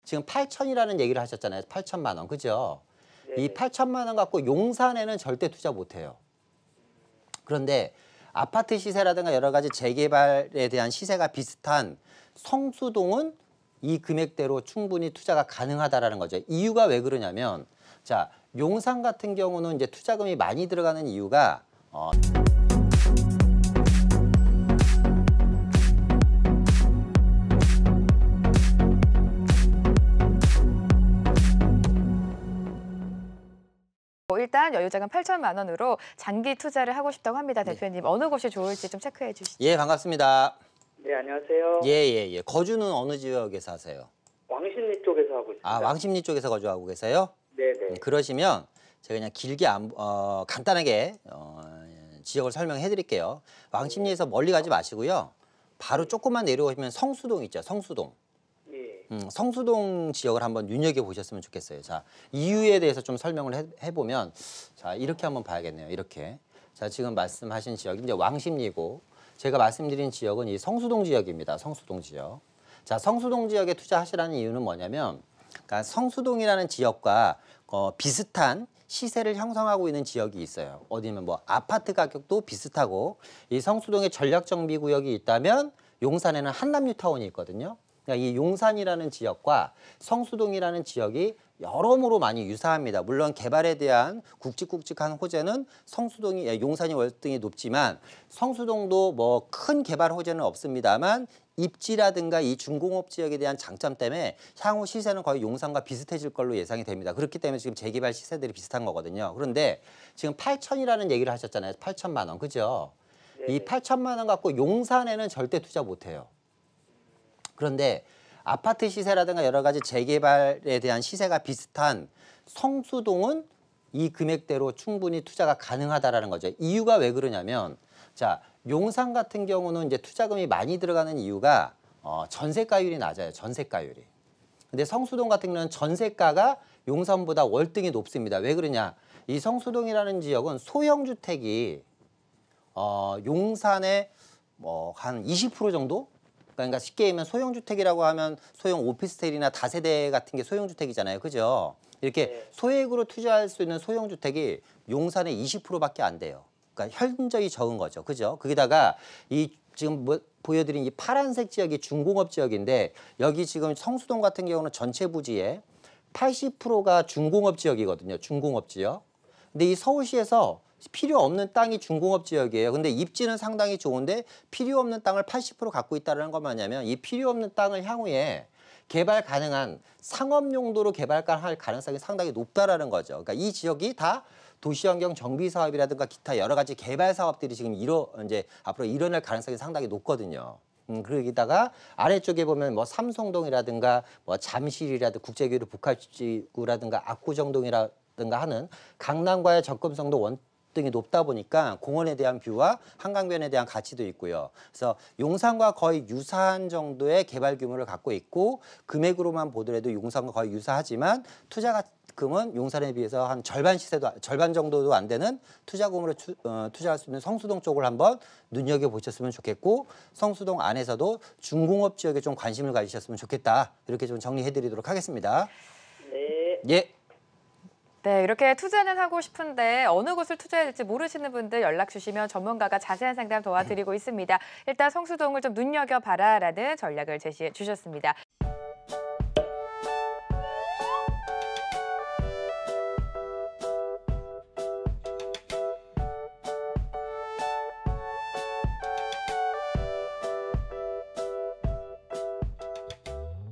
지금 8천이라는 얘기를 하셨잖아요. 8천만 원, 그죠? 네네. 이 8천만 원 갖고 용산에는 절대 투자 못해요. 그런데 아파트 시세라든가 여러 가지 재개발에 대한 시세가 비슷한 성수동은 이 금액대로 충분히 투자가 가능하다라는 거죠. 이유가 왜 그러냐면, 자, 용산 같은 경우는 이제 투자금이 많이 들어가는 이유가 일단 여유자금 8천만 원으로 장기 투자를 하고 싶다고 합니다. 대표님, 어느 곳이 좋을지 좀 체크해 주시죠. 예, 반갑습니다. 네, 안녕하세요. 예. 거주는 어느 지역에서 하세요? 왕십리 쪽에서 하고 있습니다. 아, 왕십리 쪽에서 거주하고 계세요? 네네. 그러시면 제가 그냥 길게 간단하게 지역을 설명해 드릴게요. 왕십리에서 멀리 가지 마시고요. 바로 조금만 내려오시면 성수동 있죠. 성수동. 예. 성수동 지역을 한번 눈여겨보셨으면 좋겠어요. 자, 이유에 대해서 좀 설명을 해보면, 자, 이렇게 한번 봐야겠네요. 이렇게. 자, 지금 말씀하신 지역이 이제 왕십리고, 제가 말씀드린 지역은 이 성수동 지역입니다. 성수동 지역. 자, 성수동 지역에 투자하시라는 이유는 뭐냐면, 그러니까 성수동이라는 지역과 비슷한 시세를 형성하고 있는 지역이 있어요. 어디면 뭐 아파트 가격도 비슷하고, 이 성수동에 전략정비구역이 있다면 용산에는 한남뉴타운이 있거든요. 그러니까 이 용산이라는 지역과 성수동이라는 지역이 여러모로 많이 유사합니다. 물론 개발에 대한 굵직굵직한 호재는 용산이 월등히 높지만 성수동도 뭐 큰 개발 호재는 없습니다만 입지라든가 이 중공업 지역에 대한 장점 때문에 향후 시세는 거의 용산과 비슷해질 걸로 예상이 됩니다. 그렇기 때문에 지금 재개발 시세들이 비슷한 거거든요. 그런데 지금 8천이라는 얘기를 하셨잖아요. 8천만 원, 그죠? 네네. 이 8천만 원 갖고 용산에는 절대 투자 못해요. 그런데 아파트 시세라든가 여러 가지 재개발에 대한 시세가 비슷한 성수동은 이 금액대로 충분히 투자가 가능하다라는 거죠. 이유가 왜 그러냐면, 자, 용산 같은 경우는 이제 투자금이 많이 들어가는 이유가 전세가율이 낮아요. 전세가율이. 근데 성수동 같은 경우는 전세가가 용산보다 월등히 높습니다. 왜 그러냐? 이 성수동이라는 지역은 소형주택이 용산의 뭐 한 20% 정도? 그러니까 쉽게 얘기하면 소형주택이라고 하면 소형 오피스텔이나 다세대 같은 게 소형주택이잖아요. 그죠? 이렇게 네. 소액으로 투자할 수 있는 소형주택이 용산의 20%밖에 안 돼요. 그러니까 현저히 적은 거죠. 그죠? 거기다가 이 지금 보여드린 이 파란색 지역이 중공업 지역인데, 여기 지금 성수동 같은 경우는 전체 부지의 80%가 중공업 지역이거든요. 중공업 지역. 근데 이 서울시에서 필요 없는 땅이 중공업 지역이에요. 근데 입지는 상당히 좋은데 필요 없는 땅을 80% 갖고 있다는 건 뭐냐면, 이 필요 없는 땅을 향후에 개발 가능한 상업 용도로 개발할 가능성이 상당히 높다라는 거죠. 그러니까 이 지역이 다 도시환경 정비 사업이라든가 기타 여러 가지 개발 사업들이 지금 이제 앞으로 일어날 가능성이 상당히 높거든요. 그러기다가 아래쪽에 보면 뭐 삼성동이라든가 뭐 잠실이라든가 국제교류 북한지구라든가 압구정동이라든가 하는 강남과의 접근성도 월등히 높다 보니까 공원에 대한 뷰와 한강변에 대한 가치도 있고요. 그래서 용산과 거의 유사한 정도의 개발 규모를 갖고 있고, 금액으로만 보더라도 용산과 거의 유사하지만 투자금은 용산에 비해서 한 절반 정도도 안 되는 투자금으로 투자할 수 있는 성수동 쪽을 한번 눈여겨보셨으면 좋겠고, 성수동 안에서도 중공업 지역에 좀 관심을 가지셨으면 좋겠다. 이렇게 좀 정리해드리도록 하겠습니다. 네. 예. 네, 이렇게 투자는 하고 싶은데 어느 곳을 투자해야 될지 모르시는 분들 연락 주시면 전문가가 자세한 상담 도와드리고 있습니다. 일단 성수동을 좀 눈여겨봐라라는 전략을 제시해 주셨습니다.